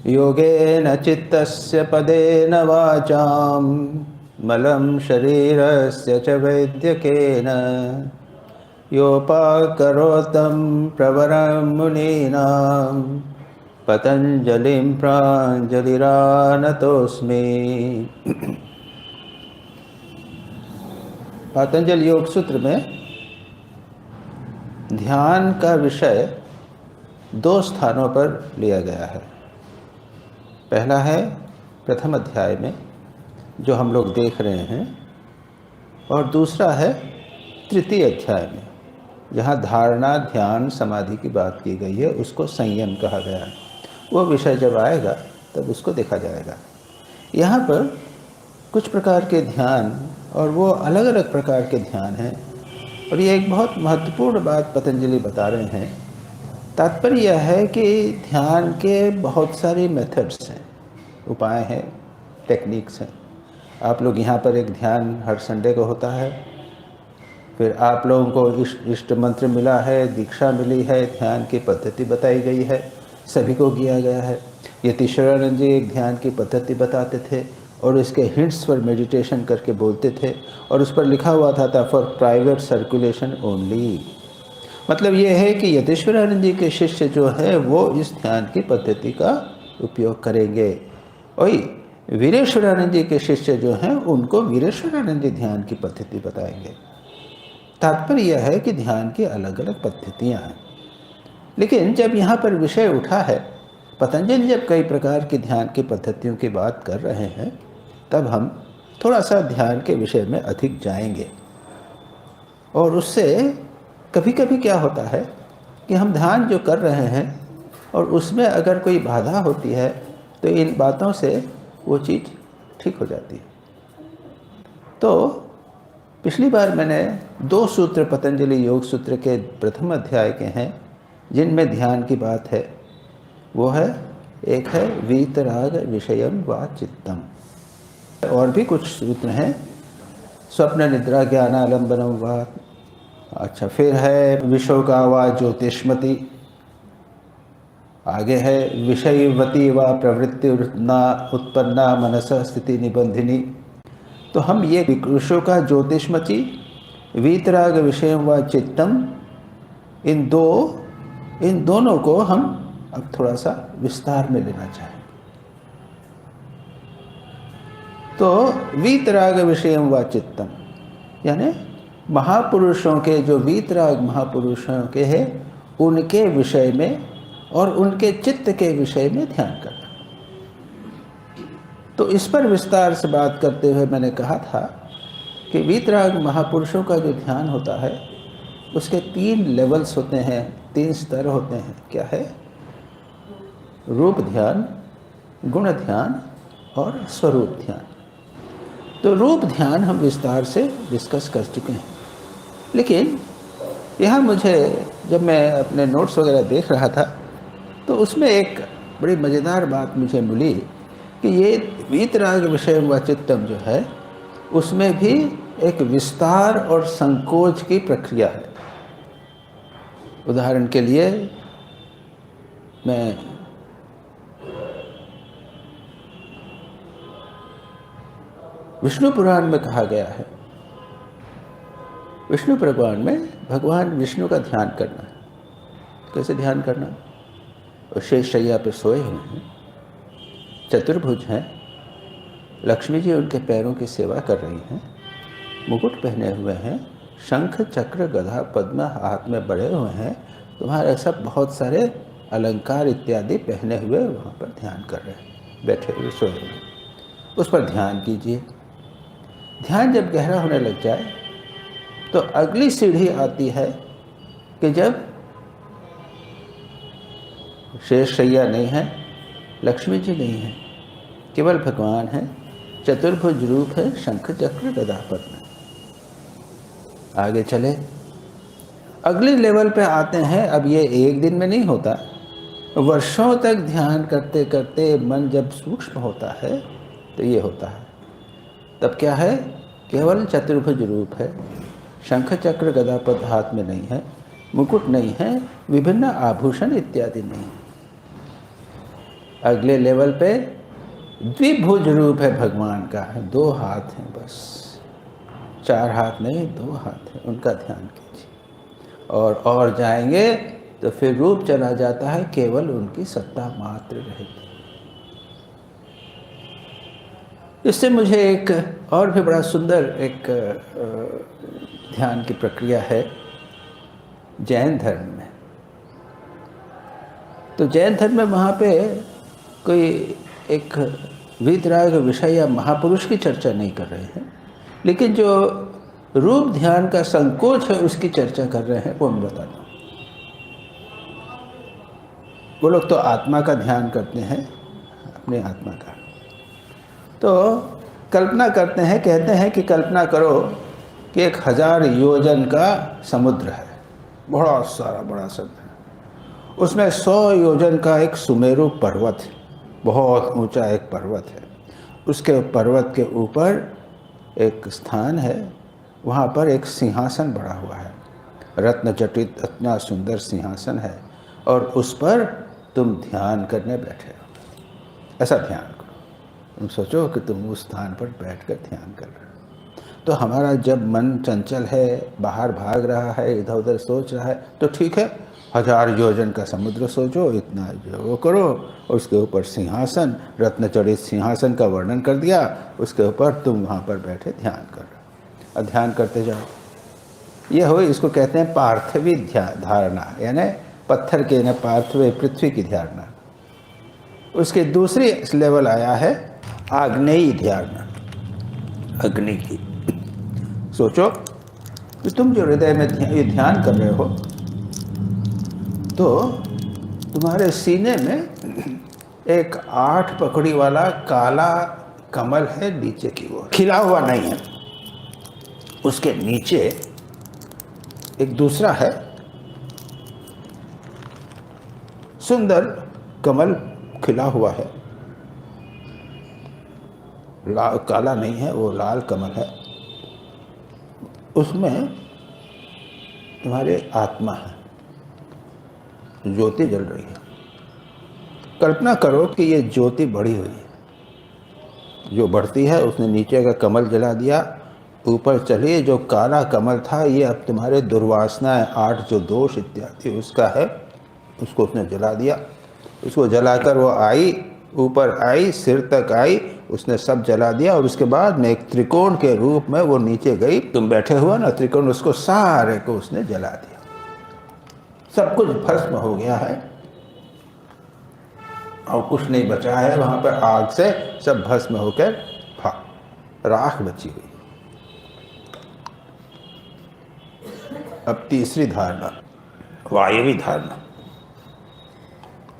योगेन चित्तस्य पदेन वाचां मलं शरीरस्य च वैद्यकेन योपाकरोतं प्रवरं मुनीनां पतंजलिं प्राञ्जलिरानतोऽस्मि। पतंजलि योग सूत्र में ध्यान का विषय 2 स्थानों पर लिया गया है। पहला है प्रथम अध्याय में जो हम लोग देख रहे हैं, और दूसरा है तृतीय अध्याय में जहाँ धारणा, ध्यान, समाधि की बात की गई है, उसको संयम कहा गया है। वो विषय जब आएगा तब उसको देखा जाएगा। यहाँ पर कुछ प्रकार के ध्यान और वो अलग अलग प्रकार के ध्यान हैं, और ये एक बहुत महत्वपूर्ण बात पतंजलि बता रहे हैं। तात्पर्य यह है कि ध्यान के बहुत सारी मेथड्स हैं, उपाय हैं, टेक्निक्स हैं। आप लोग यहाँ पर एक ध्यान हर संडे को होता है, फिर आप लोगों को इष्ट मंत्र मिला है, दीक्षा मिली है, ध्यान की पद्धति बताई गई है, सभी को किया गया है। यतीश्वरानंद जी एक ध्यान की पद्धति बताते थे और इसके हिंट्स पर मेडिटेशन करके बोलते थे, और उस पर लिखा हुआ था फॉर प्राइवेट सर्कुलेशन ओनली। मतलब ये है कि यतीश्वरानंद जी के शिष्य जो है वो इस ध्यान की पद्धति का उपयोग करेंगे, और वीरेश्वरानंद जी के शिष्य जो हैं उनको वीरेश्वरानंद जी ध्यान की पद्धति बताएंगे। तात्पर्य यह है कि ध्यान की अलग अलग पद्धतियाँ हैं। लेकिन जब यहाँ पर विषय उठा है, पतंजलि जब कई प्रकार की ध्यान की पद्धतियों की बात कर रहे हैं, तब हम थोड़ा सा ध्यान के विषय में अधिक जाएंगे। और उससे कभी कभी क्या होता है कि हम ध्यान जो कर रहे हैं और उसमें अगर कोई बाधा होती है तो इन बातों से वो चीज़ ठीक हो जाती है। तो पिछली बार मैंने 2 सूत्र पतंजलि योग सूत्र के प्रथम अध्याय के हैं जिनमें ध्यान की बात है। वो है, एक है वीतराग विषयम वा चित्तम, और भी कुछ सूत्र हैं, स्वप्न निद्रा ज्ञानालंबनम वा। अच्छा, फिर है विशोका वा ज्योतिष्मति, आगे है विषयवती व प्रवृत्ति उत्पन्ना मनस स्थिति निबंधिनी। तो हम ये विशोका, ज्योतिष्मति, वीतराग विषयम व चित्तम, इन दोनों को हम अब थोड़ा सा विस्तार में लेना चाहेंगे। तो वीतराग विषयम व चित्तम यानी महापुरुषों के, जो वीतराग महापुरुषों के हैं उनके विषय में और उनके चित्त के विषय में ध्यान करना। तो इस पर विस्तार से बात करते हुए मैंने कहा था कि वीतराग महापुरुषों का जो ध्यान होता है उसके 3 लेवल्स होते हैं, 3 स्तर होते हैं। क्या है? रूप ध्यान, गुण ध्यान और स्वरूप ध्यान। तो रूप ध्यान हम विस्तार से डिस्कस कर चुके हैं, लेकिन यहाँ मुझे, जब मैं अपने नोट्स वगैरह देख रहा था तो उसमें एक बड़ी मज़ेदार बात मुझे मिली कि ये वीतराग विषय व चित्तम जो है उसमें भी एक विस्तार और संकोच की प्रक्रिया है। उदाहरण के लिए मैं विष्णु पुराण में कहा गया है, विष्णु पुराण में भगवान विष्णु का ध्यान करना है। कैसे ध्यान करना? और शेष शैया पर सोए हुए हैं, चतुर्भुज हैं, लक्ष्मी जी उनके पैरों की सेवा कर रही हैं, मुकुट पहने हुए हैं, शंख चक्र गदा पद्म हाथ में बड़े हुए हैं, तुम्हारे सब बहुत सारे अलंकार इत्यादि पहने हुए वहाँ पर ध्यान कर रहे हैं, बैठे हुए सोए हुए। उस पर ध्यान कीजिए। ध्यान जब गहरा होने लग जाए तो अगली सीढ़ी आती है कि जब शेष शैया नहीं है, लक्ष्मी जी नहीं है, केवल भगवान है, चतुर्भुज रूप है, शंख चक्र गदा पद्म। आगे चले, अगले लेवल पे आते हैं। अब ये एक दिन में नहीं होता, वर्षों तक ध्यान करते करते मन जब सूक्ष्म होता है तो ये होता है। तब क्या है? केवल चतुर्भुज रूप है, शंख चक्र गदा पद्म हाथ में नहीं है, मुकुट नहीं है, विभिन्न आभूषण इत्यादि नहीं है। अगले लेवल पे द्विभुज रूप है भगवान का, 2 हाथ हैं बस, 4 हाथ नहीं, 2 हाथ हैं, उनका ध्यान कीजिए। और जाएंगे तो फिर रूप चला जाता है, केवल उनकी सत्ता मात्र रहती। इससे मुझे एक और भी बड़ा सुंदर एक ध्यान की प्रक्रिया है जैन धर्म में। तो जैन धर्म में वहाँ पे कोई एक वीतराग विषय या महापुरुष की चर्चा नहीं कर रहे हैं, लेकिन जो रूप ध्यान का संकोच है उसकी चर्चा कर रहे हैं। वो मैं बताता हूँ। वो लोग तो आत्मा का ध्यान करते हैं, अपने आत्मा का। तो कल्पना करते हैं, कहते हैं कि कल्पना करो कि 1000 योजन का समुद्र है, बड़ा सारा बड़ा समुद्र। उसमें 100 योजन का एक सुमेरु पर्वत है, बहुत ऊंचा एक पर्वत है। उसके पर्वत के ऊपर एक स्थान है, वहाँ पर एक सिंहासन बड़ा हुआ है, रत्न जटित इतना सुंदर सिंहासन है, और उस पर तुम ध्यान करने बैठे हो। ऐसा ध्यान करो, तुम सोचो कि तुम उस स्थान पर बैठकर ध्यान कर रहे हो। तो हमारा जब मन चंचल है, बाहर भाग रहा है, इधर उधर सोच रहा है, तो ठीक है, 1000 योजन का समुद्र सोचो, इतना वो करो, और उसके ऊपर सिंहासन, रत्न जड़ित सिंहासन का वर्णन कर दिया, उसके ऊपर तुम वहाँ पर बैठे ध्यान कर रहे हो, और ध्यान करते जाओ। ये हो, इसको कहते हैं पार्थिवी धारणा, यानी पत्थर के न पार्थिव पृथ्वी की धारणा। उसके दूसरी लेवल आया है आग्नेयी धारणा, अग्नि की। सोचो कि तुम जो हृदय में ध्यान कर रहे हो, तो तुम्हारे सीने में एक 8 पकड़ी वाला काला कमल है, नीचे की ओर खिला हुआ नहीं है। उसके नीचे एक दूसरा है, सुंदर कमल खिला हुआ है, लाल काला नहीं है, वो लाल कमल है। उसमें तुम्हारे आत्मा है, ज्योति जल रही है। कल्पना करो कि ये ज्योति बढ़ी हुई है, जो बढ़ती है उसने नीचे का कमल जला दिया, ऊपर चलिए जो काला कमल था, ये अब तुम्हारे दुर्वासनाएं 8 जो दोष इत्यादि उसका है, उसको उसने जला दिया। उसको जलाकर वो आई, ऊपर आई, सिर तक आई, उसने सब जला दिया, और उसके बाद में एक त्रिकोण के रूप में वो नीचे गई। तुम बैठे हुआ ना त्रिकोण, उसको सारे को उसने जला दिया, सब कुछ भस्म हो गया है, और कुछ नहीं बचा है वहाँ पर। आग से सब भस्म होकर राख बची हुई। अब तीसरी धारणा, वायवी धारणा।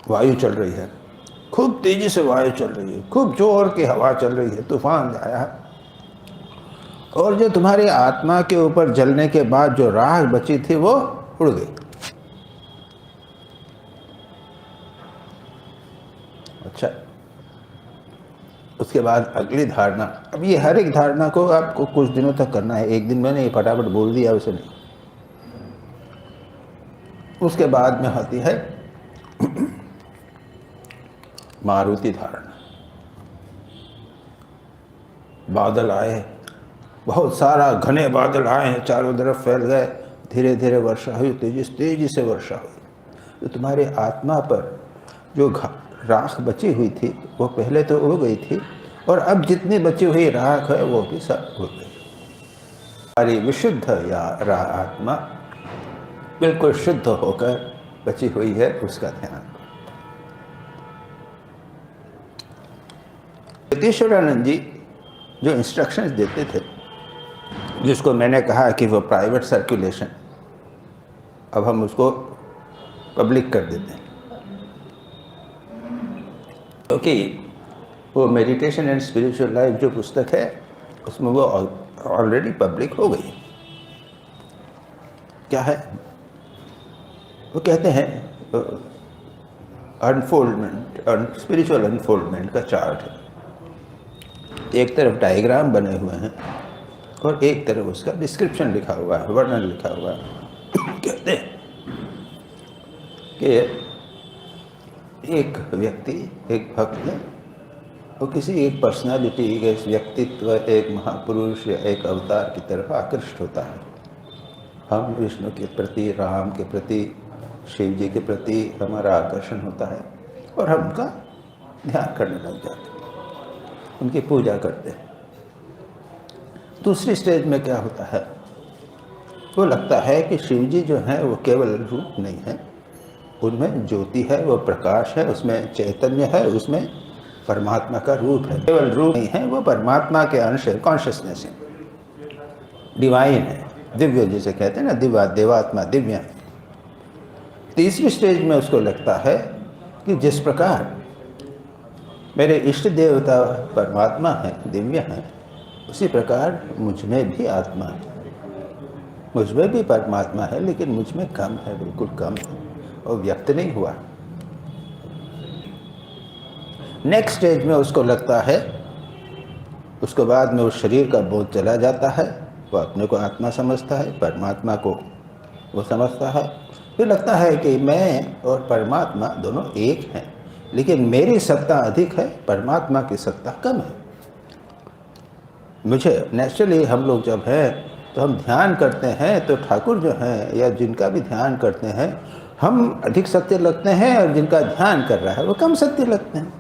वायु चल रही है, खूब तेजी से वायु चल रही है, खूब जोर की हवा चल रही है, तूफान आया है, और जो तुम्हारी आत्मा के ऊपर जलने के बाद जो राख बची थी वो उड़ गई। अच्छा, उसके बाद अगली धारणा। अब ये हर एक धारणा को आपको कुछ दिनों तक करना है, एक दिन में नहीं, फटाफट बोल दिया उसे नहीं। उसके बाद में होती है मारुति धारणा। बादल आए, बहुत सारा घने बादल आए, चारों तरफ फैल गए, धीरे धीरे वर्षा हुई, तेजी से वर्षा हुई। तो तुम्हारी आत्मा पर जो राख बची हुई थी वो पहले तो उड़ गई थी, और अब जितनी बची हुई राख है वो भी सब उड़ गई। हमारी विशुद्ध या आत्मा बिल्कुल शुद्ध होकर बची हुई है, उसका ध्यान। यतीश्वरानंद जी जो इंस्ट्रक्शंस देते थे, जिसको मैंने कहा कि वो प्राइवेट सर्कुलेशन, अब हम उसको पब्लिक कर देते हैं, क्योंकि वो मेडिटेशन एंड स्पिरिचुअल लाइफ जो पुस्तक है उसमें वो ऑलरेडी पब्लिक हो गई। क्या है वो कहते हैं, अनफोल्डमेंट, स्पिरिचुअल अनफोल्डमेंट का चार्ट है। एक तरफ डायग्राम बने हुए हैं और एक तरफ उसका डिस्क्रिप्शन लिखा हुआ है, वर्णन लिखा हुआ है। कहते हैं कि एक व्यक्ति, एक भक्त, वो किसी एक पर्सनालिटी, एक व्यक्तित्व, एक महापुरुष या एक अवतार की तरफ आकृष्ट होता है। हम विष्णु के प्रति, राम के प्रति, शिव जी के प्रति हमारा आकर्षण होता है और हम उनका ध्यान करने लग जाते हैं, उनकी पूजा करते हैं। दूसरी स्टेज में क्या होता है, वो लगता है कि शिव जी जो हैं वो केवल रूप नहीं है, उनमें ज्योति है, वो प्रकाश है, उसमें चैतन्य है, उसमें परमात्मा का रूप है। केवल रूप नहीं है, वो परमात्मा के अंश है, कॉन्शियसनेस है, डिवाइन है, दिव्य जिसे कहते हैं ना, दिव्या, देवात्मा, दिव्य है। तीसरी स्टेज में उसको लगता है कि जिस प्रकार मेरे इष्ट देवता परमात्मा है, दिव्य है, उसी प्रकार मुझ में भी आत्मा है, मुझ में भी परमात्मा है, लेकिन मुझ में कम है, बिल्कुल कम है, और व्यक्त नहीं हुआ। नेक्स्ट स्टेज में उसको लगता है, उसके बाद में उस शरीर का बोध चला जाता है, वो अपने को आत्मा समझता है, परमात्मा को वो समझता है। फिर लगता है कि मैं और परमात्मा दोनों एक हैं, लेकिन मेरी सत्ता अधिक है, परमात्मा की सत्ता कम है। मुझे नेचुरली, हम लोग जब हैं तो हम ध्यान करते हैं तो ठाकुर जो हैं या जिनका भी ध्यान करते हैं, हम अधिक सत्य लगते हैं, और जिनका ध्यान कर रहा है वो कम सत्य लगते हैं।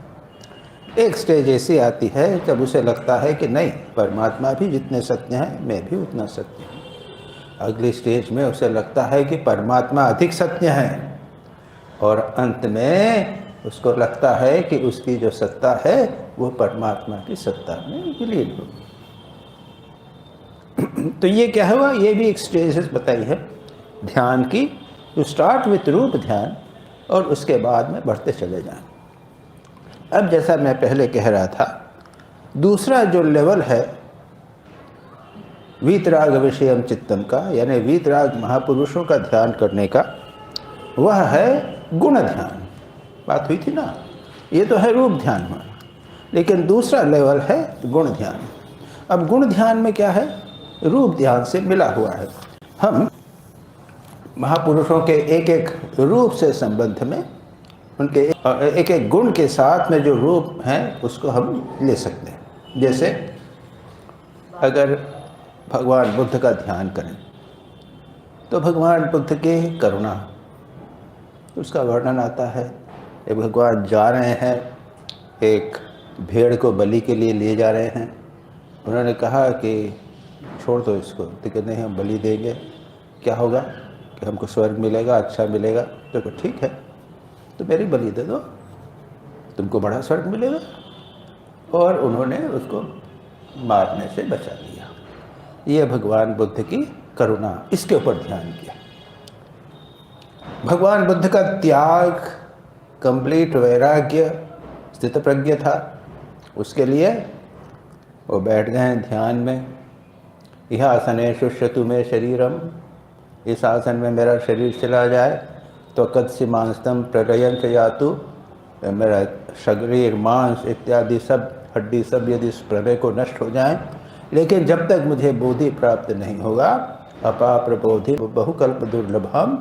एक स्टेज ऐसी आती है जब उसे लगता है कि नहीं, परमात्मा भी जितने सत्य हैं मैं भी उतना सत्य हूँ। अगली स्टेज में उसे लगता है कि परमात्मा अधिक सत्य है, और अंत में उसको लगता है कि उसकी जो सत्ता है वो परमात्मा की सत्ता में विलीन होगी। तो ये क्या हुआ, ये भी एक स्टेजेस बताई है ध्यान की। टू स्टार्ट विथ रूप ध्यान, और उसके बाद में बढ़ते चले जाएं। अब जैसा मैं पहले कह रहा था, दूसरा जो लेवल है वीतराग विषयम चित्तम का, यानी वीतराग महापुरुषों का ध्यान करने का, वह है गुण ध्यान। बात हुई थी ना, ये तो है रूप ध्यान में, लेकिन दूसरा लेवल है गुण ध्यान। अब गुण ध्यान में क्या है, रूप ध्यान से मिला हुआ है। हम महापुरुषों के एक एक रूप से संबंध में, उनके एक एक गुण के साथ में जो रूप हैं उसको हम ले सकते हैं। जैसे अगर भगवान बुद्ध का ध्यान करें तो भगवान बुद्ध की करुणा, उसका वर्णन आता है। एक भगवान जा रहे हैं, एक भेड़ को बलि के लिए ले जा रहे हैं, उन्होंने कहा कि छोड़ दो इसको, तो कहते नहीं हम बलि देंगे, क्या होगा कि हमको स्वर्ग मिलेगा, अच्छा मिलेगा। तो ठीक है, तो मेरी बलि दे दो, तुमको बड़ा स्वर्ग मिलेगा। और उन्होंने उसको मारने से बचा लिया। ये भगवान बुद्ध की करुणा, इसके ऊपर ध्यान किया। भगवान बुद्ध का त्याग, कंप्लीट वैराग्य, स्थित प्रज्ञ था, उसके लिए वो बैठ गए हैं ध्यान में। यह आसने शुष्यतु में शरीरम, इस आसन में मेरा शरीर चला जाए तो कदस्य मांसतम प्रलयंत यातु, मेरा शरीर, मांस इत्यादि सब, हड्डी सब यदि इस प्रलय को नष्ट हो जाएं, लेकिन जब तक मुझे बोधि प्राप्त नहीं होगा, अपा प्रबोधि बहुकल्प दुर्लभम,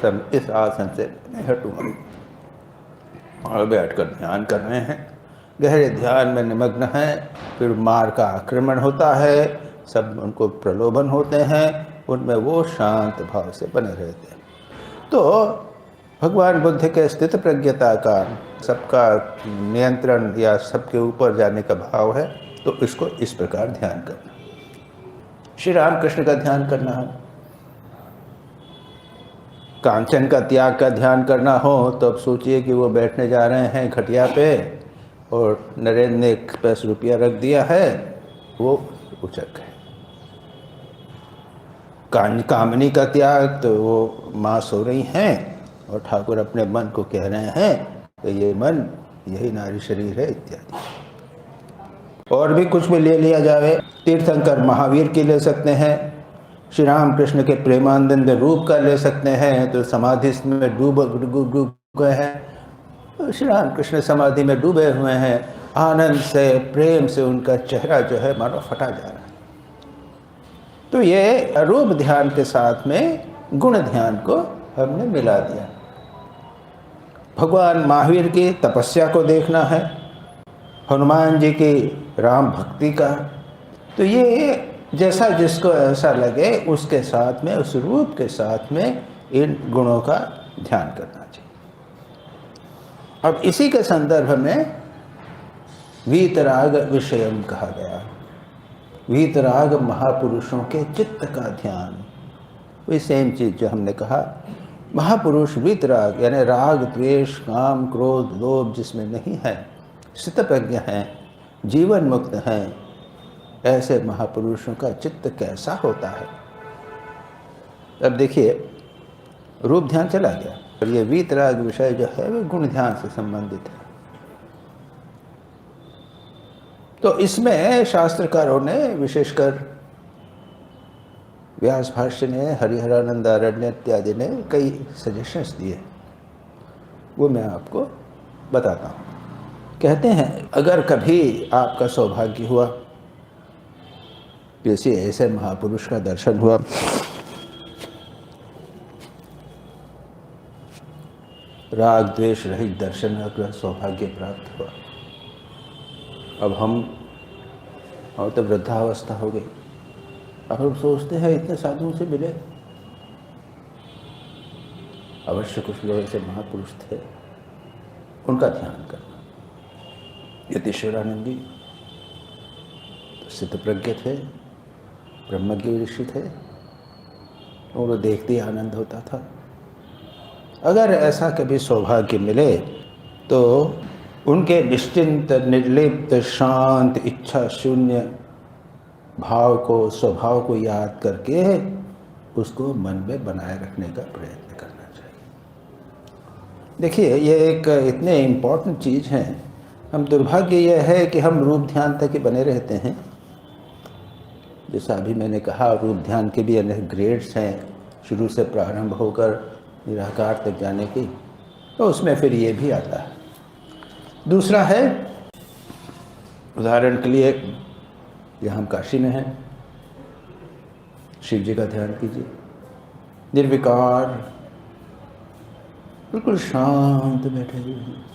सब इस आसन से नहीं हटूंगा। और बैठकर ध्यान कर रहे हैं, गहरे ध्यान में निमग्न हैं। फिर मार का आक्रमण होता है, सब उनको प्रलोभन होते हैं, उनमें वो शांत भाव से बने रहते हैं। तो भगवान बुद्ध के स्थित प्रज्ञता का, सबका नियंत्रण या सबके ऊपर जाने का भाव है, तो इसको इस प्रकार ध्यान करना। श्री रामकृष्ण का ध्यान करना है, कांचन का त्याग का ध्यान करना हो तो अब सोचिए कि वो बैठने जा रहे हैं खटिया पे, और नरेंद्र ने 10 रुपया रख दिया है, वो उचक है। कामनी का त्याग, तो वो माँ सो रही हैं और ठाकुर अपने मन को कह रहे हैं कि ये मन यही नारी शरीर है इत्यादि। और भी कुछ भी ले लिया जाए, तीर्थंकर महावीर की ले सकते हैं, श्री राम कृष्ण के प्रेमानंद रूप का ले सकते हैं, तो समाधि में डूब गए हैं, श्री राम कृष्ण समाधि में डूबे हुए हैं, आनंद से, प्रेम से उनका चेहरा जो है मानो फटा जा रहा है। तो ये रूप ध्यान के साथ में गुण ध्यान को हमने मिला दिया। भगवान महावीर की तपस्या को देखना है, हनुमान जी की राम भक्ति का। तो ये जैसा जिसको ऐसा लगे उसके साथ में, उस रूप के साथ में इन गुणों का ध्यान करना चाहिए। अब इसी के संदर्भ में वीतराग विषयम कहा गया। वीतराग महापुरुषों के चित्त का ध्यान, वही सेम चीज जो हमने कहा। महापुरुष वीतराग यानी राग द्वेष काम क्रोध लोभ जिसमें नहीं है, स्थितप्रज्ञ हैं, जीवन मुक्त हैं, ऐसे महापुरुषों का चित्त कैसा होता है। अब देखिए रूप ध्यान चला गया और ये वीतराग विषय जो है वो गुण ध्यान से संबंधित है। तो इसमें शास्त्रकारों ने विशेषकर व्यास भाष्य ने, हरिहरानंद आरण्य इत्यादि ने कई सजेशंस दिए, वो मैं आपको बताता हूँ। कहते हैं अगर कभी आपका सौभाग्य हुआ, किसी ऐसे महापुरुष का दर्शन हुआ, राग द्वेष रहित दर्शन का सौभाग्य प्राप्त हुआ। अब हम तो वृद्धावस्था हो गई, अब हम सोचते हैं इतने साधुओं से मिले, अवश्य कुछ लोग ऐसे महापुरुष थे, उनका ध्यान करना। यतीश्वरानंद जी तो स्थितप्रज्ञ थे, ब्रह्मज्ञ ऋषि थे, उनको देखते ही आनंद होता था। अगर ऐसा कभी सौभाग्य मिले तो उनके निश्चिंत, निर्लिप्त, शांत, इच्छा शून्य भाव को, स्वभाव को याद करके उसको मन में बनाए रखने का प्रयत्न करना चाहिए। देखिए ये एक इतने इम्पोर्टेंट चीज़ है। हम दुर्भाग्य यह है कि हम रूप ध्यान तक ही बने रहते हैं। जैसा अभी मैंने कहा, रूप ध्यान के भी अनेक ग्रेड्स हैं, शुरू से प्रारंभ होकर निराकार तक जाने की, तो उसमें फिर ये भी आता है। दूसरा है, उदाहरण के लिए यहाँ हम काशी में हैं, शिव जी का ध्यान कीजिए, निर्विकार बिल्कुल शांत बैठे हुए हैं,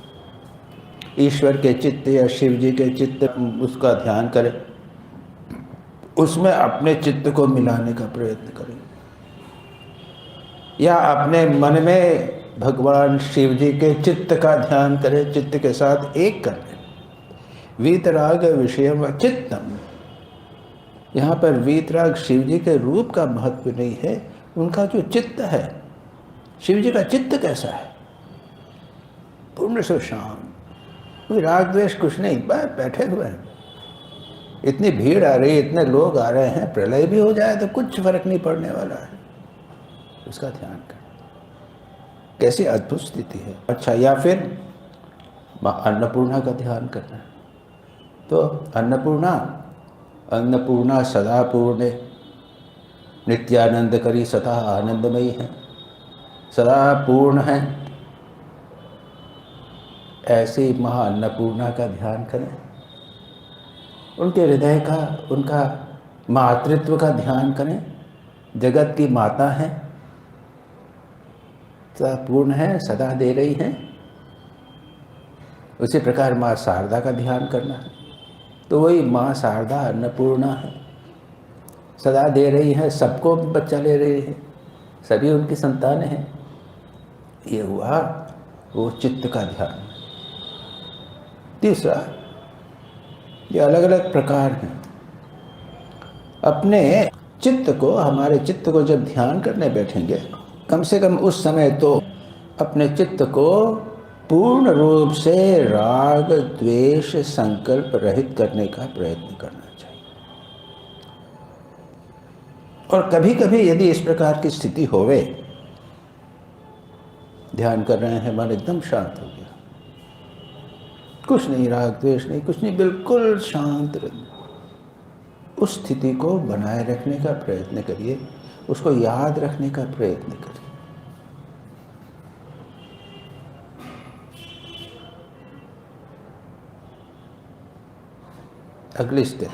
ईश्वर के चित्त या शिव जी के चित्त उसका ध्यान करें, उसमें अपने चित्त को मिलाने का प्रयत्न करें, या अपने मन में भगवान शिव जी के चित्त का ध्यान करें, चित्त के साथ एक कर लें। वीतराग विषयम चित्तम, यहाँ पर वीतराग शिव जी के रूप का महत्व नहीं है, उनका जो चित्त है, शिव जी का चित्त कैसा है, पूर्ण से शांत, कोई राग द्वेष कुछ नहीं, बस बैठे हुए हैं। इतनी भीड़ आ रही है, इतने लोग आ रहे हैं, प्रलय भी हो जाए तो कुछ फर्क नहीं पड़ने वाला है, उसका ध्यान कर। कैसी अद्भुत स्थिति है। अच्छा, या फिर अन्नपूर्णा का ध्यान करना है, तो अन्नपूर्णा सदा पूर्ण, नित्यानंद करी, सदा आनंदमयी है, सदा पूर्ण है। ऐसी महा अन्नपूर्णा का ध्यान करें, उनके हृदय का, उनका मातृत्व का ध्यान करें। जगत की माता है, सदा पूर्ण है, सदा दे रही हैं। उसी प्रकार माँ शारदा का ध्यान करना है, तो वही माँ शारदा अन्नपूर्णा है, सदा दे रही है, सबको बच्चा ले रही है, सभी उनकी संतानें हैं। ये हुआ वो चित्त का ध्यान। तीसरा, ये अलग अलग प्रकार हैं। अपने चित्त को, हमारे चित्त को जब ध्यान करने बैठेंगे, कम से कम उस समय तो अपने चित्त को पूर्ण रूप से राग द्वेष संकल्प रहित करने का प्रयत्न करना चाहिए। और कभी कभी यदि इस प्रकार की स्थिति होवे, ध्यान कर रहे हैं, मन एकदम शांत हो गया, कुछ नहीं, राग द्वेष नहीं, कुछ नहीं, बिल्कुल शांत, उस स्थिति को बनाए रखने का प्रयत्न करिए, उसको याद रखने का प्रयत्न करिए। अगली स्थिति,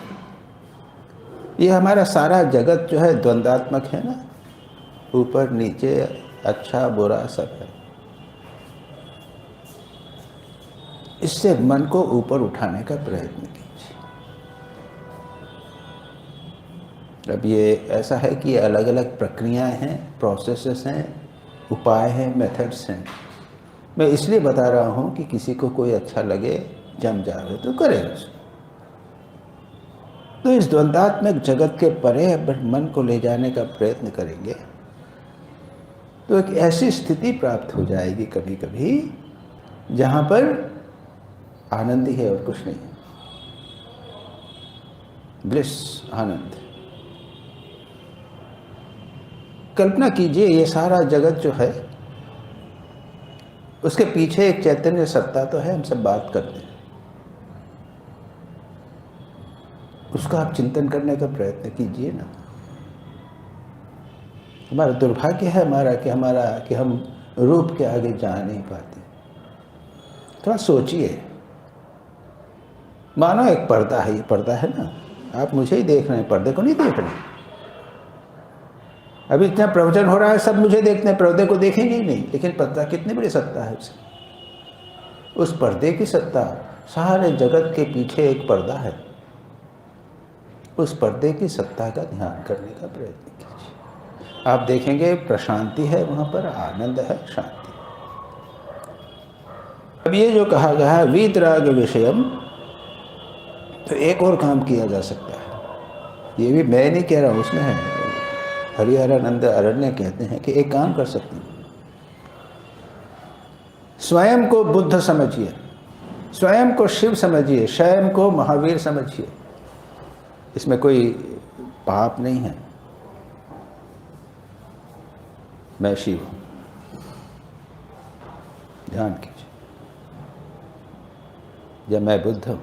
ये हमारा सारा जगत जो है द्वंद्वात्मक है ना, ऊपर नीचे, अच्छा बुरा सब है। इससे मन को ऊपर उठाने का प्रयत्न कीजिए। अब ये ऐसा है कि अलग अलग प्रक्रियाएं हैं, प्रोसेसेस हैं, उपाय हैं, मेथड्स हैं। मैं इसलिए बता रहा हूँ कि किसी को कोई अच्छा लगे, जम जावे तो करे उसको। तो इस द्वंद्वात्मक जगत के परे अगर मन को ले जाने का प्रयत्न करेंगे तो एक ऐसी स्थिति प्राप्त हो जाएगी कभी कभी जहाँ पर आनंद ही है और कुछ नहीं है। ब्लिस, आनंद। कल्पना कीजिए ये सारा जगत जो है उसके पीछे एक चैतन्य सत्ता तो है, हम सब बात करते हैं। उसका आप चिंतन करने का प्रयत्न कीजिए ना। हमारा दुर्भाग्य है कि हम रूप के आगे जा नहीं पाते। थोड़ा सोचिए, मानो एक पर्दा है, ये पर्दा है ना, आप मुझे ही देख रहे हैं, पर्दे को नहीं देख रहे। अभी इतना प्रवचन हो रहा है, सब मुझे देखते हैं, पर्दे को देखेंगे ही नहीं। लेकिन पर्दा कितनी बड़ी सत्ता है उस पर्दे की सत्ता। सारे जगत के पीछे एक पर्दा है, उस पर्दे की सत्ता का ध्यान करने का प्रयत्न कीजिए। आप देखेंगे प्रशांति है वहाँ पर, आनंद है, शांति। अब ये जो कहा गया है वीतराग विषयम, तो एक और काम किया जा सकता है। ये भी मैं नहीं कह रहा हूँ, उसमें है हरिहरानंद अरण्य कहते हैं कि एक काम कर सकते हैं, स्वयं को बुद्ध समझिए, स्वयं को शिव समझिए, स्वयं को महावीर समझिए। इसमें कोई पाप नहीं है। मैं शिव हूं, ध्यान कीजिए। या मैं बुद्ध हूं।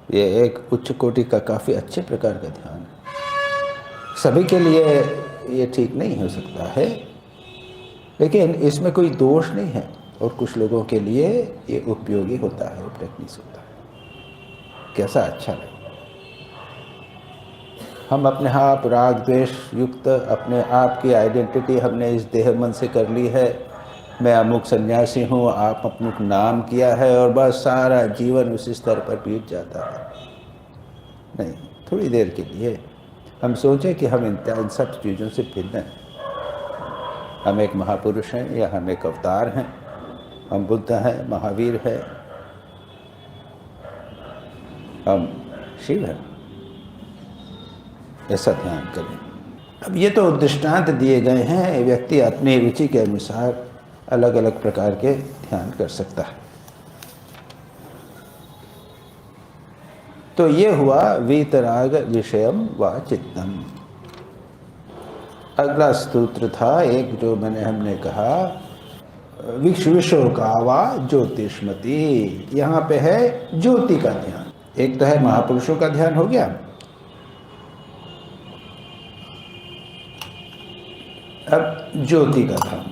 ये एक उच्च कोटि का काफ़ी अच्छे प्रकार का ध्यान है। सभी के लिए ये ठीक नहीं हो सकता है, लेकिन इसमें कोई दोष नहीं है और कुछ लोगों के लिए ये उपयोगी होता है, प्रैक्टिस होता है। कैसा अच्छा लगे। हम अपने आप राग द्वेष युक्त अपने आप की आइडेंटिटी हमने इस देह मन से कर ली है। मैं अमुक सन्यासी हूँ, आप अमुक नाम किया है और बस सारा जीवन उसी स्तर पर बीत जाता है। नहीं, थोड़ी देर के लिए हम सोचें कि हम इन सब चीज़ों से भिन्न हैं। हम एक महापुरुष हैं या हम एक अवतार हैं, हम बुद्ध हैं, महावीर हैं, हम शिव हैं। ऐसा ध्यान करें। अब ये तो दृष्टांत दिए गए हैं, व्यक्ति अपनी रुचि के अनुसार अलग अलग प्रकार के ध्यान कर सकता है। तो ये हुआ वीतराग विषयम व चित्तम। अगला स्तोत्र था एक जो हमने कहा विश्व का वा ज्योतिष्मति। यहाँ पे है ज्योति का ध्यान। एक तो है महापुरुषों का ध्यान हो गया। अब ज्योति का ध्यान।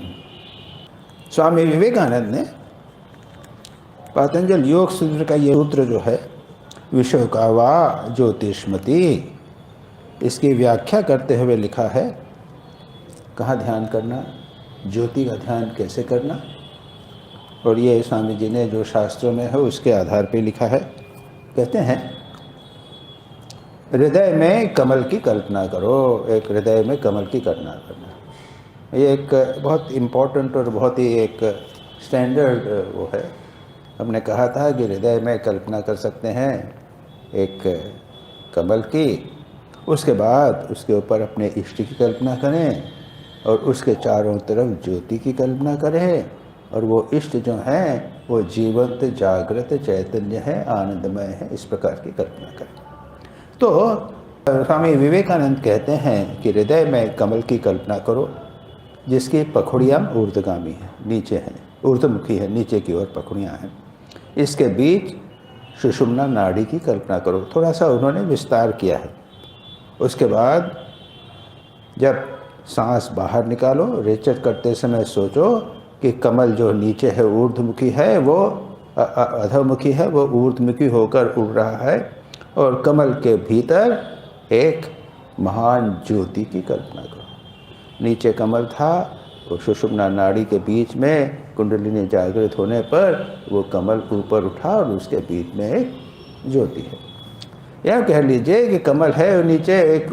स्वामी विवेकानंद ने पतंजल योग सूत्र का ये सूत्र जो है विश्व का वा ज्योतिष्मति, इसकी व्याख्या करते हुए लिखा है कहाँ ध्यान करना, ज्योति का ध्यान कैसे करना। और ये स्वामी जी ने जो शास्त्रों में है उसके आधार पे लिखा है। कहते हैं हृदय में कमल की कल्पना करो। एक हृदय में कमल की कल्पना करना, ये एक बहुत इम्पोर्टेंट और बहुत ही एक स्टैंडर्ड वो है। हमने कहा था कि हृदय में कल्पना कर सकते हैं एक कमल की, उसके बाद उसके ऊपर इष्ट की कल्पना करें और उसके चारों तरफ ज्योति की कल्पना करें, और वो इष्ट जो हैं वो जीवंत जागृत चैतन्य है, आनंदमय है, इस प्रकार की कल्पना करें। तो स्वामी विवेकानंद कहते हैं कि हृदय में कमल की कल्पना करो जिसकी पखुड़ियाँ ऊर्ध्वगामी हैं, नीचे हैं, ऊर्ध्वमुखी है, नीचे की ओर पखुड़ियाँ हैं। इसके बीच सुषुम्ना नाड़ी की कल्पना करो। थोड़ा सा उन्होंने विस्तार किया है। उसके बाद जब सांस बाहर निकालो, रेचक करते समय सोचो कि कमल जो नीचे है ऊर्ध्वमुखी है, वो अधोमुखी है, वो ऊर्ध्वमुखी होकर उड़ रहा है, और कमल के भीतर एक महान ज्योति की कल्पना करो। नीचे कमल था, वो सुषुम्ना नाड़ी के बीच में कुंडलिनी जागृत होने पर वो कमल ऊपर उठा और उसके बीच में एक ज्योति है। या कह लीजिए कि कमल है और नीचे एक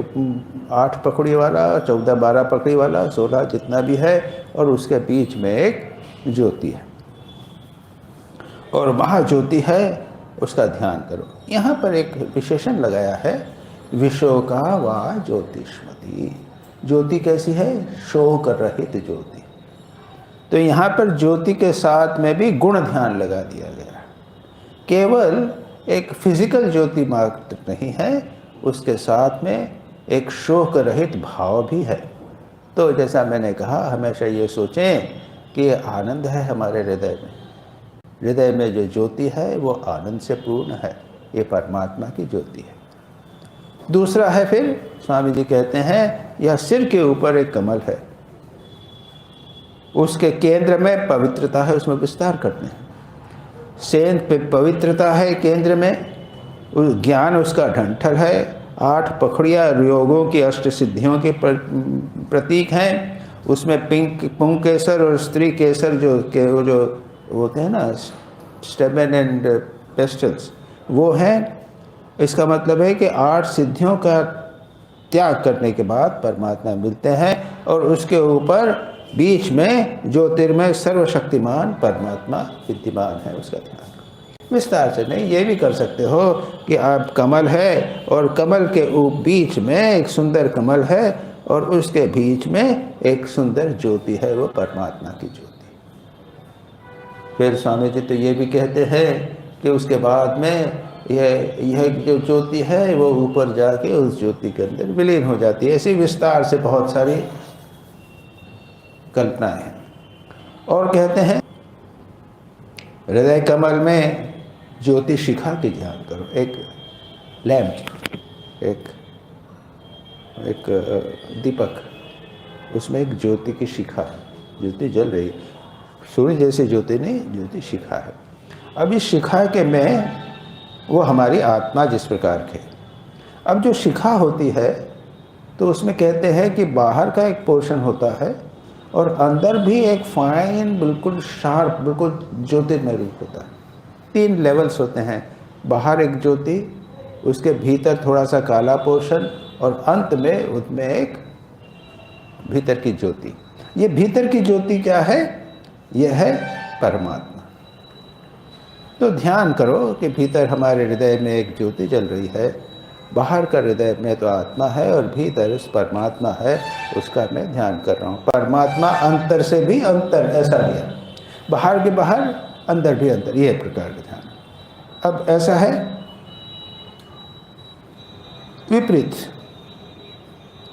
8 पकड़ी वाला, 14-12 पकड़ी वाला, 16 जितना भी है, और उसके बीच में एक ज्योति है और महाज्योति है, उसका ध्यान करो। यहाँ पर एक विशेषण लगाया है, विशोका वा ज्योतिष्मती। ज्योति कैसी है? शोक रहित ज्योति। तो यहाँ पर ज्योति के साथ में भी गुण ध्यान लगा दिया गया। केवल एक फिजिकल ज्योति मात्र नहीं है, उसके साथ में एक शोक रहित भाव भी है। तो जैसा मैंने कहा, हमेशा ये सोचें कि आनंद है हमारे हृदय में। हृदय में जो ज्योति है वो आनंद से पूर्ण है, ये परमात्मा की ज्योति है। दूसरा है, फिर स्वामी जी कहते हैं, यह सिर के ऊपर एक कमल है, उसके केंद्र में पवित्रता है, उसमें विस्तार करते हैं। सेंध पे पवित्रता है केंद्र में, ज्ञान उसका ढंठल है, 8 पखड़ियाँ योगों की 8 सिद्धियों के प्रतीक हैं। उसमें पुंग केसर और स्त्री केसर जो होते हैं ना, स्टेमेन एंड पेस्टल्स, वो हैं। इसका मतलब है कि 8 सिद्धियों का त्याग करने के बाद परमात्मा मिलते हैं और उसके ऊपर बीच में ज्योतिर्मय सर्वशक्तिमान परमात्मा विद्यमान है, उसका ध्यान। विस्तार से नहीं, ये भी कर सकते हो कि आप कमल है और कमल के बीच में एक सुंदर कमल है और उसके बीच में एक सुंदर ज्योति है, वो परमात्मा की ज्योति। फिर स्वामी जी तो ये भी कहते हैं कि उसके बाद में यह जो ज्योति है वो ऊपर जाके उस ज्योति के अंदर विलीन हो जाती है। ऐसी विस्तार से बहुत सारी कल्पनाएं हैं। और कहते हैं, हृदय कमल में ज्योति शिखा की ध्यान करो। एक लैंप, एक दीपक, उसमें एक ज्योति की शिखा है, ज्योति जल रही है। सूर्य जैसी ज्योति नहीं, ज्योति शिखा है। अब इस शिखा के में वो हमारी आत्मा जिस प्रकार के, अब जो शिखा होती है तो उसमें कहते हैं कि बाहर का एक पोर्शन होता है और अंदर भी एक फाइन, बिल्कुल शार्प, बिल्कुल ज्योतिर्मय रूप होता है। 3 लेवल्स होते हैं। बाहर एक ज्योति, उसके भीतर थोड़ा सा काला पोर्शन और अंत में उसमें एक भीतर की ज्योति। ये भीतर की ज्योति क्या है? यह है परमात्मा। तो ध्यान करो कि भीतर हमारे हृदय में एक ज्योति जल रही है, बाहर का हृदय में तो आत्मा है और भीतर उस परमात्मा है, उसका मैं ध्यान कर रहा हूँ। परमात्मा अंतर से भी अंतर, ऐसा भी है, बाहर के बाहर, अंदर भी अंदर, ये प्रकार का ध्यान। अब ऐसा है विपरीत।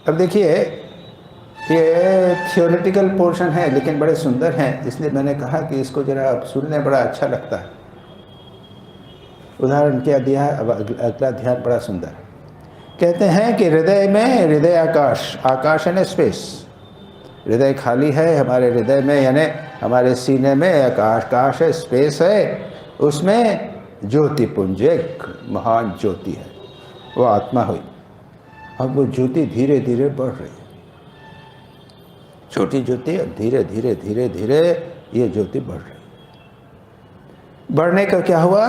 अब देखिए, ये थियोरेटिकल पोर्शन है लेकिन बड़े सुंदर हैं, इसलिए मैंने कहा कि इसको जरा आप सुनने बड़ा अच्छा लगता है। उदाहरण क्या दिया है, अब अगला ध्यान बड़ा सुंदर है। कहते हैं कि हृदय में, हृदय आकाश, आकाश यानी स्पेस, हृदय खाली है हमारे हृदय में, यानी हमारे सीने में आकाश है, स्पेस है, उसमें ज्योति पुंज, एक महान ज्योति है, वो आत्मा हुई। अब वो ज्योति धीरे धीरे बढ़ रही है, छोटी ज्योति, धीरे धीरे धीरे धीरे ये ज्योति बढ़ रही है। बढ़ने का क्या हुआ?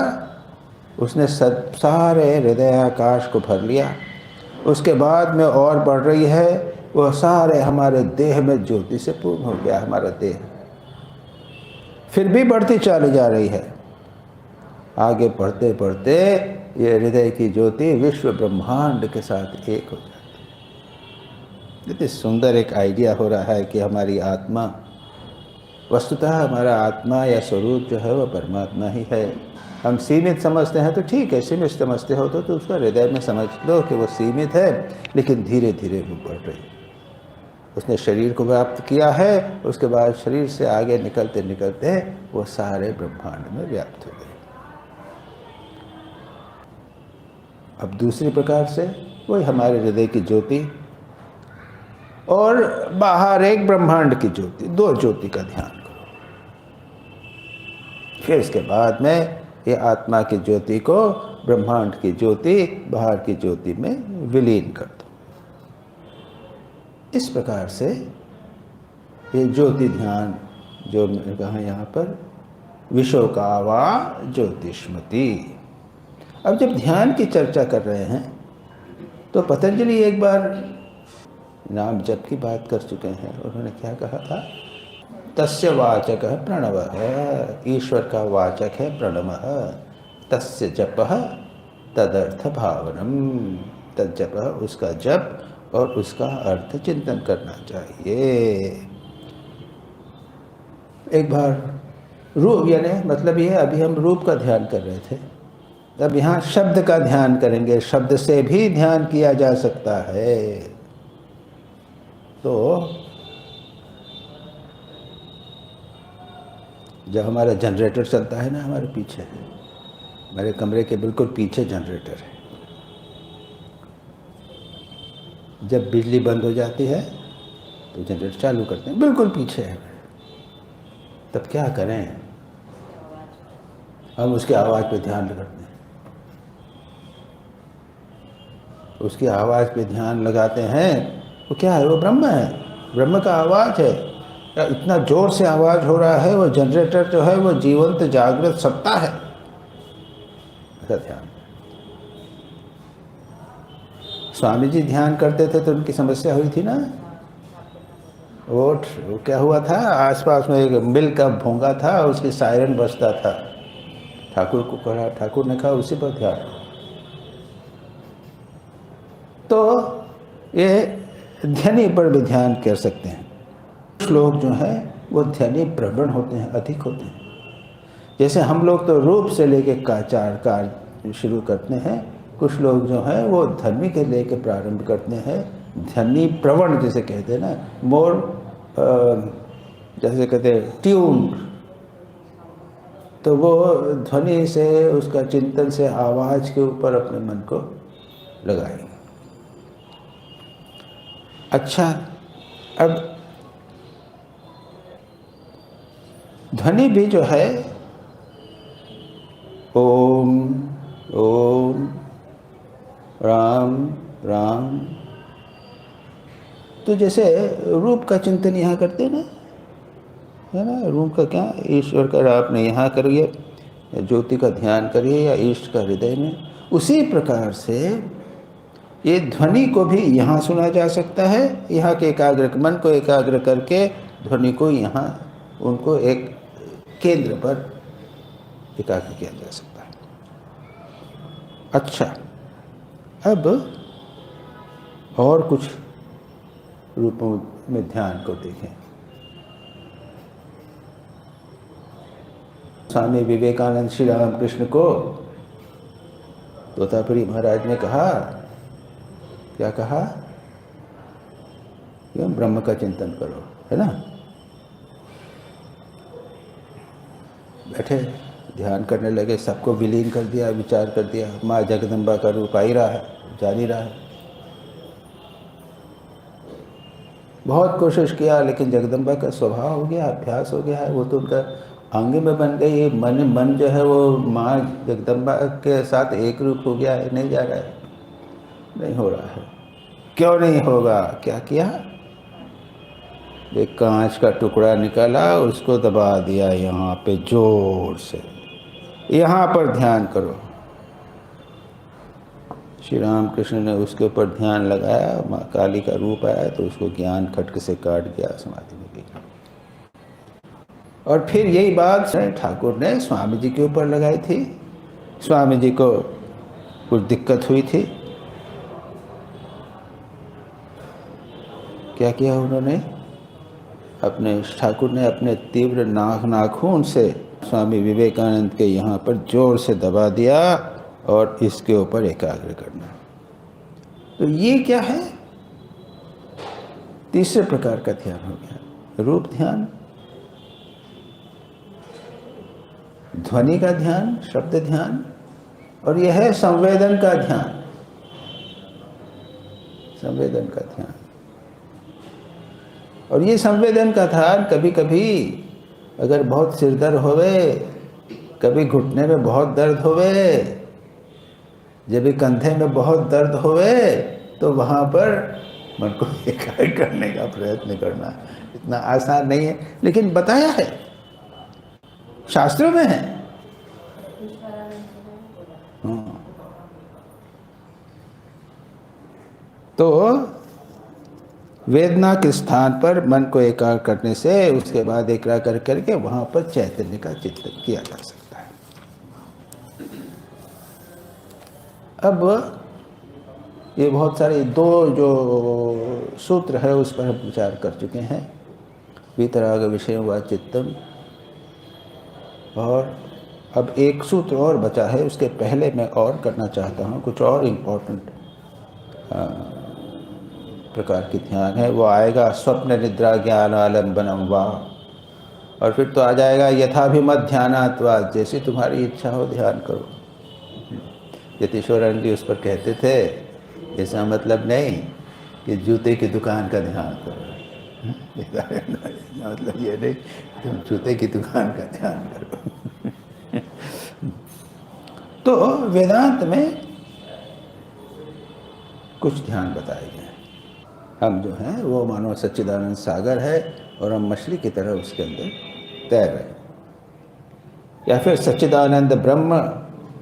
उसने सारे हृदय आकाश को भर लिया। उसके बाद में और बढ़ रही है, वो सारे हमारे देह में ज्योति से पूर्ण हो गया हमारा देह। फिर भी बढ़ती चली जा रही है। आगे बढ़ते बढ़ते ये हृदय की ज्योति विश्व ब्रह्मांड के साथ एक हो जाती है। इतनी सुंदर एक आइडिया हो रहा है कि हमारी आत्मा, वस्तुतः हमारा आत्मा या स्वरूप जो है वो परमात्मा ही है। हम सीमित समझते हैं तो ठीक है, सीमित समझते हो तो उसका हृदय में समझ लो कि वो सीमित है, लेकिन धीरे धीरे वो बढ़ रही है। उसने शरीर को व्याप्त किया है, उसके बाद शरीर से आगे निकलते निकलते वो सारे ब्रह्मांड में व्याप्त हो गए। अब दूसरी प्रकार से वही हमारे हृदय की ज्योति और बाहर एक ब्रह्मांड की ज्योति, 2 ज्योति का ध्यान करो। फिर इसके बाद में ये आत्मा की ज्योति को ब्रह्मांड की ज्योति, बाहर की ज्योति में विलीन कर दो। इस प्रकार से ये ज्योति ध्यान जो मैंने कहा यहाँ पर, विशोका वा ज्योतिष्मति। अब जब ध्यान की चर्चा कर रहे हैं तो पतंजलि एक बार नाम जप की बात कर चुके हैं। उन्होंने क्या कहा था? तस्य वाचक प्रणव, ईश्वर का वाचक है प्रणव, तस्य जप तदर्थ भावनम, तज्जप उसका जप और उसका अर्थ चिंतन करना चाहिए। एक बार रूप, यानी मतलब ये अभी हम रूप का ध्यान कर रहे थे, अब यहाँ शब्द का ध्यान करेंगे। शब्द से भी ध्यान किया जा सकता है। तो जब हमारा जनरेटर चलता है ना, हमारे पीछे, हमारे कमरे के बिल्कुल पीछे जनरेटर है, जब बिजली बंद हो जाती है तो जनरेटर चालू करते हैं, बिल्कुल पीछे है। तब क्या करें? हम उसकी आवाज़ पे ध्यान लगाते हैं, उसकी आवाज़ पे ध्यान लगाते हैं। वो क्या है? वो ब्रह्म है, ब्रह्म का आवाज़ है। इतना जोर से आवाज़ हो रहा है, वो जनरेटर जो है वो जीवंत जागृत सत्ता है। ऐसा ध्यान। स्वामी जी ध्यान करते थे तो उनकी समस्या हुई थी ना, वो क्या हुआ था, आसपास में एक मिल का भोंगा था, उसकी सायरन बजता था। ठाकुर को कहा, ठाकुर ने कहा उसी पर ध्यान। तो ये ध्यानी पर भी ध्यान कर सकते हैं। कुछ लोग जो है वो ध्यानी प्रवण होते हैं, अधिक होते हैं। जैसे हम लोग तो रूप से लेके कार्य शुरू करते हैं, कुछ लोग जो है वो ध्वनि के लेके प्रारंभ करते हैं। ध्वनि प्रवण जिसे कहते हैं ना, मोर जैसे कहते हैं ट्यून, तो वो ध्वनि से, उसका चिंतन से आवाज़ के ऊपर अपने मन को लगाएंगे। अच्छा, अब ध्वनि भी जो है ओम ओम राम राम, तो जैसे रूप का चिंतन यहाँ करते हैं ना, है ना, रूप का क्या, ईश्वर का आपने यहाँ करिए, ज्योति का ध्यान करिए या इष्ट का हृदय में, उसी प्रकार से ये ध्वनि को भी यहाँ सुना जा सकता है। यहाँ के एकाग्र मन को एकाग्र करके ध्वनि को यहाँ उनको एक केंद्र पर एकाग्र किया जा सकता है। अच्छा, अब और कुछ रूपों में ध्यान को देखें। स्वामी विवेकानंद श्री रामकृष्ण को तोतापुरी महाराज ने कहा, क्या कहा? कि ब्रह्म का चिंतन करो, है ना। बैठे ध्यान करने लगे, सबको विलीन कर दिया, विचार कर दिया। माँ जगदम्बा का रूप आ ही रहा है, जान ही रहा है। बहुत कोशिश किया लेकिन जगदम्बा का स्वभाव हो गया, अभ्यास हो गया है, वो तो उनका अंग में बन गई। मन जो है वो माँ जगदम्बा के साथ एक रूप हो गया है, नहीं जा रहा है, नहीं हो रहा है। क्यों नहीं होगा? क्या किया? एक कांच का टुकड़ा निकाला, उसको दबा दिया यहाँ पे जोर से, यहाँ पर ध्यान करो। श्री रामकृष्ण ने उसके ऊपर ध्यान लगाया, माँ काली का रूप आया तो उसको ज्ञान खटक से काट गया, समाधि में गई। और फिर यही बात ठाकुर ने स्वामी जी के ऊपर लगाई थी। स्वामी जी को कुछ दिक्कत हुई थी, क्या किया उन्होंने? अपने ठाकुर ने अपने तीव्र नाखून से स्वामी विवेकानंद के यहाँ पर जोर से दबा दिया और इसके ऊपर एकाग्र करना। तो ये क्या है? तीसरे प्रकार का ध्यान हो गया, रूप ध्यान, ध्वनि का ध्यान, शब्द ध्यान, और यह है संवेदन का ध्यान। संवेदन का ध्यान, और ये संवेदन का ध्यान कभी कभी अगर बहुत सिर दर्द होवे, कभी घुटने में बहुत दर्द होवे, जब भी कंधे में बहुत दर्द होवे, तो वहाँ पर मन को एकाग्र करने का प्रयत्न करना इतना आसान नहीं है, लेकिन बताया है, शास्त्रों में है। तो वेदना के स्थान पर मन को एकाग्र करने से उसके बाद एकाग्र करके वहाँ पर चैतन्य का चिंतन किया जा सकता है। अब ये बहुत सारे दो जो सूत्र है उस पर हम विचार कर चुके हैं, वीतराग विषय व चित्तम, और अब एक सूत्र और बचा है। उसके पहले मैं और करना चाहता हूँ कुछ और इम्पोर्टेंट प्रकार की ध्यान है, वो आएगा स्वप्न निद्रा ज्ञान आलम्बनम वा, और फिर तो आ जाएगा यथाभिमत ध्यानात्वा, जैसी तुम्हारी इच्छा हो ध्यान करो। यतीश्वरन जी उस पर कहते थे, इसका मतलब नहीं कि जूते की दुकान का ध्यान करो, मतलब ये नहीं तुम जूते की दुकान का ध्यान करो। तो वेदांत में कुछ ध्यान बताए गए हैं। हम जो हैं वो मानो सच्चिदानंद सागर है और हम मछली की तरह उसके अंदर तैर रहे हैं, या फिर सच्चिदानंद ब्रह्म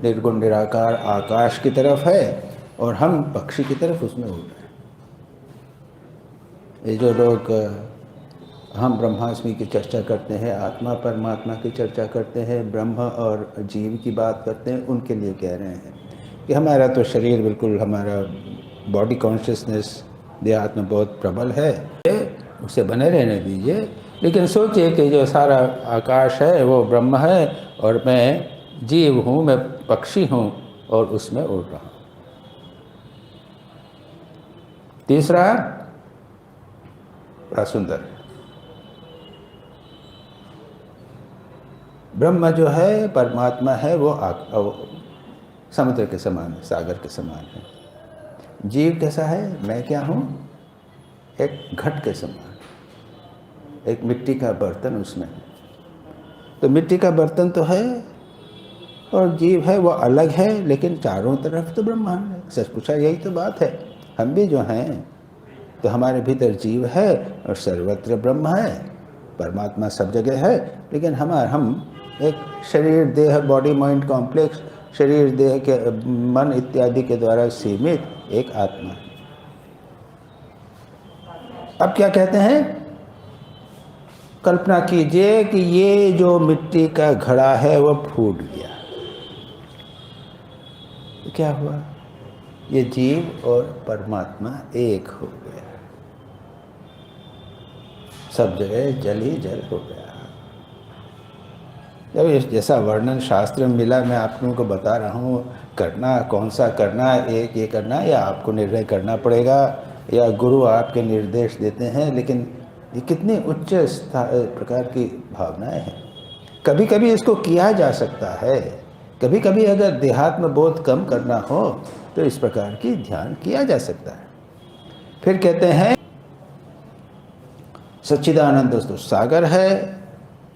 निर्गुण निराकार आकाश की तरफ है और हम पक्षी की तरफ उसमें उड़ रहे हैं। ये जो लोग हम ब्रह्मास्मि की चर्चा करते हैं, आत्मा परमात्मा की चर्चा करते हैं, ब्रह्म और जीव की बात करते हैं, उनके लिए कह रहे हैं कि हमारा तो शरीर बिल्कुल, हमारा बॉडी कॉन्शियसनेस देहात में बहुत प्रबल है, उसे बने रहने दीजिए, लेकिन सोचिए कि जो सारा आकाश है वो ब्रह्म है और मैं जीव हूँ, मैं पक्षी हूँ और उसमें उड़ रहा हूँ। तीसरा बड़ा सुंदर, ब्रह्म जो है, परमात्मा है, वो समुद्र के समान है, सागर के समान है। जीव कैसा है, मैं क्या हूँ, एक घट के समान, एक मिट्टी का बर्तन उसमें है। तो मिट्टी का बर्तन तो है और जीव है वो अलग है, लेकिन चारों तरफ तो ब्रह्मांड है। सच पूछा यही तो बात है। हम भी जो हैं तो हमारे भीतर जीव है और सर्वत्र ब्रह्म है, परमात्मा सब जगह है, लेकिन हम एक शरीर देह बॉडी माइंड कॉम्प्लेक्स, शरीर देह के मन इत्यादि के द्वारा सीमित एक आत्मा है। अब क्या कहते हैं, कल्पना कीजिए कि ये जो मिट्टी का घड़ा है वो फूट गया, तो क्या हुआ, ये जीव और परमात्मा एक हो गया, सब जगह जल ही जल हो गया। जब इस जैसा वर्णन शास्त्र में मिला, मैं आप लोगों को बता रहा हूँ, करना कौन सा करना, एक ये करना या आपको निर्णय करना पड़ेगा, या गुरु आपके निर्देश देते हैं, लेकिन ये कितनी उच्च प्रकार की भावनाएं हैं। कभी कभी इसको किया जा सकता है, कभी कभी अगर देहात्म बोध कम करना हो तो इस प्रकार की ध्यान किया जा सकता है। फिर कहते हैं सच्चिदानंद दोस्तों सागर है,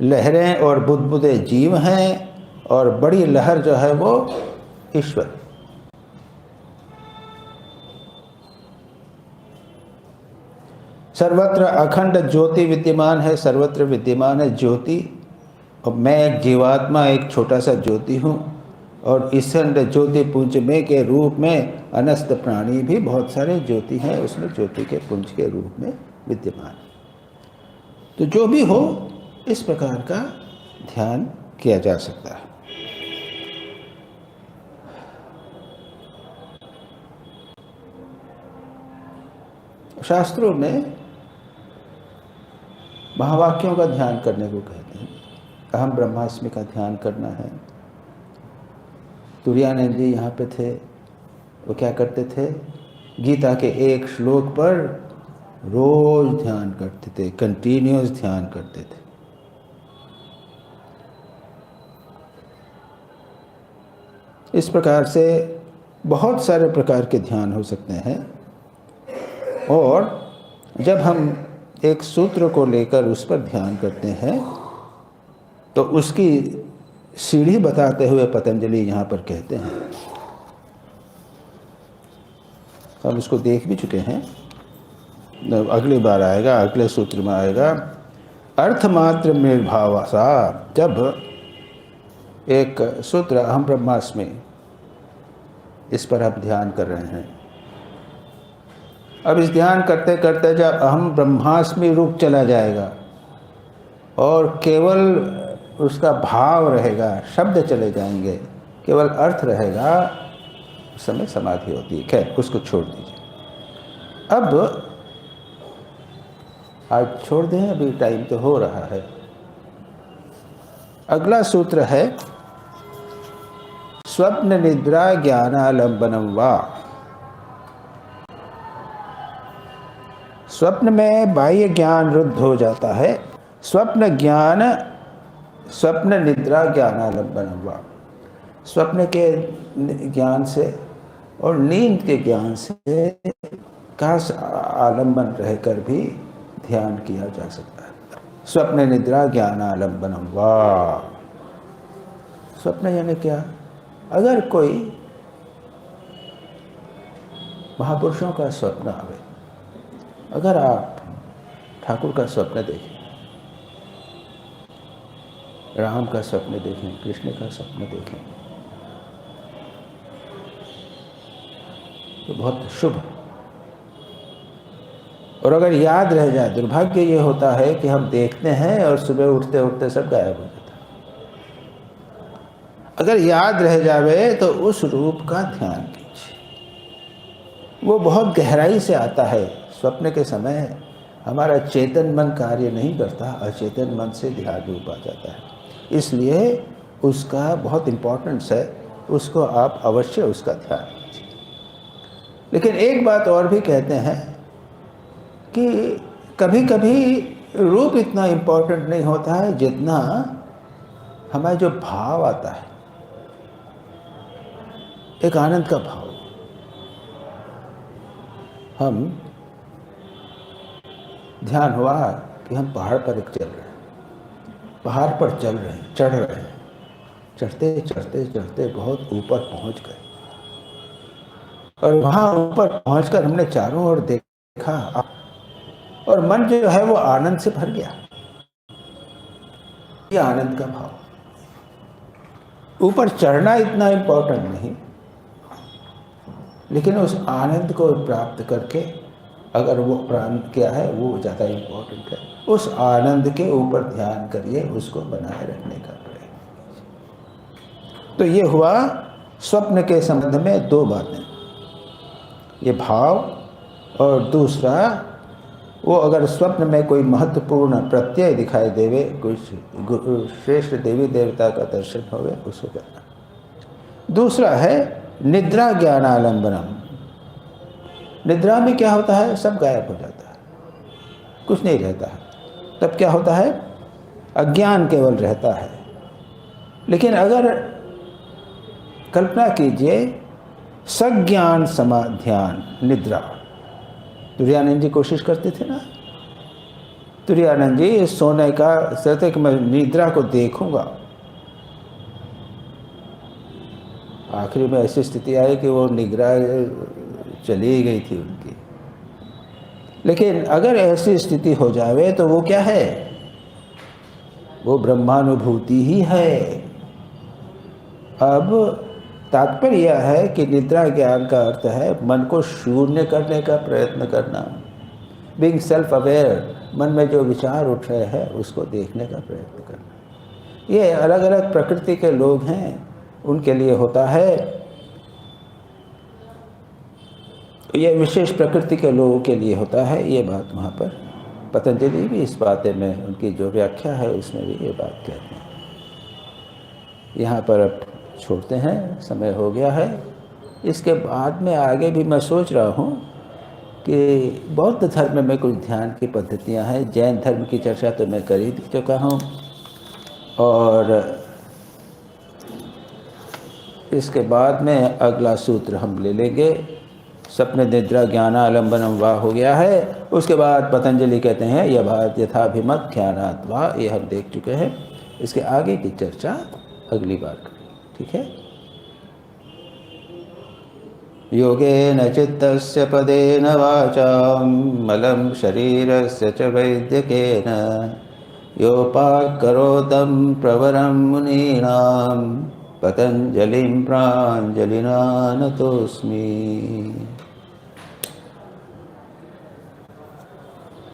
लहरें और बुदबुदे जीव हैं, और बड़ी लहर जो है वो ईश्वर। सर्वत्र अखंड ज्योति विद्यमान है, सर्वत्र विद्यमान है ज्योति, और मैं एक जीवात्मा, एक छोटा सा ज्योति हूँ, और इस ज्योति पुंज में के रूप में अनस्त प्राणी भी बहुत सारे ज्योति हैं, उसमें ज्योति के पुंज के रूप में विद्यमान है। तो जो भी हो, इस प्रकार का ध्यान किया जा सकता है। शास्त्रों में महावाक्यों का ध्यान करने को कहते हैं। अहम ब्रह्मास्मि का ध्यान करना है। तुरायानंद जी यहाँ पे थे, वो क्या करते थे, गीता के एक श्लोक पर रोज ध्यान करते थे, कंटिन्यूअस ध्यान करते थे। इस प्रकार से बहुत सारे प्रकार के ध्यान हो सकते हैं, और जब हम एक सूत्र को लेकर उस पर ध्यान करते हैं तो उसकी सीढ़ी बताते हुए पतंजलि यहाँ पर कहते हैं, हम उसको देख भी चुके हैं, अगली बार आएगा, अगले सूत्र में आएगा। अर्थमात्र निर्भावसा, जब एक सूत्र अहम ब्रह्मास्मि, इस पर आप ध्यान कर रहे हैं। अब इस ध्यान करते करते जब अहम ब्रह्मास्मि रूप चला जाएगा और केवल उसका भाव रहेगा, शब्द चले जाएंगे, केवल अर्थ रहेगा, उस समय समाधि होती है। खैर, उसको छोड़ दीजिए। अब आज छोड़ दें, अभी टाइम तो हो रहा है। अगला सूत्र है स्वप्न निद्रा ज्ञानालंबनम वा। स्वप्न में बाह्य ज्ञान रुद्ध हो जाता है। स्वप्न निद्रा ज्ञानालंबनम वा। स्वप्न के ज्ञान से और नींद के ज्ञान से का आलंबन रहकर भी ध्यान किया जा सकता है। स्वप्न निद्रा ज्ञानालंबनम वा। स्वप्न यानी क्या? अगर कोई महापुरुषों का स्वप्न आवे, अगर आप ठाकुर का स्वप्न देखें, राम का स्वप्न देखें, कृष्ण का स्वप्न देखें, तो बहुत शुभ। और अगर याद रह जाए, दुर्भाग्य ये होता है कि हम देखते हैं और सुबह उठते उठते सब गायब हो जाता है। अगर याद रह जावे तो उस रूप का ध्यान कीजिए, वो बहुत गहराई से आता है। स्वप्न के समय हमारा चेतन मन कार्य नहीं करता, अचेतन मन से ध्यान रूप आ जाता है। इसलिए उसका बहुत इम्पोर्टेंस है, उसको आप अवश्य उसका ध्यान कीजिए। लेकिन एक बात और भी कहते हैं कि कभी कभी रूप इतना इम्पोर्टेंट नहीं होता है जितना हमारा जो भाव आता है, एक आनंद का भाव। हम ध्यान हुआ कि हम पहाड़ पर चल रहे हैं, पहाड़ पर चल रहे हैं, चढ़ रहे हैं, चढ़ते चढ़ते चढ़ते बहुत ऊपर पहुंच गए और वहां ऊपर पहुंचकर हमने चारों ओर देखा और मन जो है वो आनंद से भर गया। ये आनंद का भाव। ऊपर चढ़ना इतना इम्पोर्टेंट नहीं, लेकिन उस आनंद को प्राप्त करके अगर वो प्राप्त किया है वो ज़्यादा इम्पोर्टेंट है। उस आनंद के ऊपर ध्यान करिए, उसको बनाए रखने का प्रयत्न। तो ये हुआ स्वप्न के संबंध में दो बातें, ये भाव, और दूसरा वो अगर स्वप्न में कोई महत्वपूर्ण प्रत्यय दिखाई देवे, कुछ श्रेष्ठ देवी देवता का दर्शन होवे, उसको करना। दूसरा है निद्रा ज्ञानालंबनम। निद्रा में क्या होता है? सब गायब हो जाता है, कुछ नहीं रहता है। तब क्या होता है? अज्ञान केवल रहता है। लेकिन अगर कल्पना कीजिए सज्ञान समाध्यान निद्रा, तुरानंद जी कोशिश करते थे ना, तुरानंद जी सोने का सोचते कि मैं निद्रा को देखूंगा। आखिरी में ऐसी स्थिति आई कि वो निद्रा चली गई थी उनकी। लेकिन अगर ऐसी स्थिति हो जावे तो वो क्या है? वो ब्रह्मानुभूति ही है। अब तात्पर्य यह है कि निद्रा ज्ञान का अर्थ है मन को शून्य करने का प्रयत्न करना, बीइंग सेल्फ अवेयर। मन में जो विचार उठ रहे हैं उसको देखने का प्रयत्न करना। ये अलग अलग प्रकृति के लोग हैं, उनके लिए होता है। ये विशेष प्रकृति के लोगों के लिए होता है। ये बात वहाँ पर पतंजलि भी इस बात में, उनकी जो व्याख्या है उसमें भी ये बात कहते हैं। यहाँ पर अब छोड़ते हैं, समय हो गया है। इसके बाद में आगे भी मैं सोच रहा हूँ कि बौद्ध धर्म में कुछ ध्यान की पद्धतियाँ हैं। जैन धर्म की चर्चा तो मैं कर ही चुका हूँ, और इसके बाद में अगला सूत्र हम ले लेंगे। स्वप्न निद्रा ज्ञानालंबनम वा हो गया है। उसके बाद पतंजलि कहते हैं यथाभिमत ध्यानात् वा, ये हम देख चुके हैं। इसके आगे की चर्चा अगली बार करेंगे, ठीक है। योगेन चित्तस्य पदेन वाचां मलं शरीरस्य च वैद्यकेन योपाकरोतं प्रवरं मुनीनां पतञ्जलिं प्राञ्जलिना नतोऽस्मि।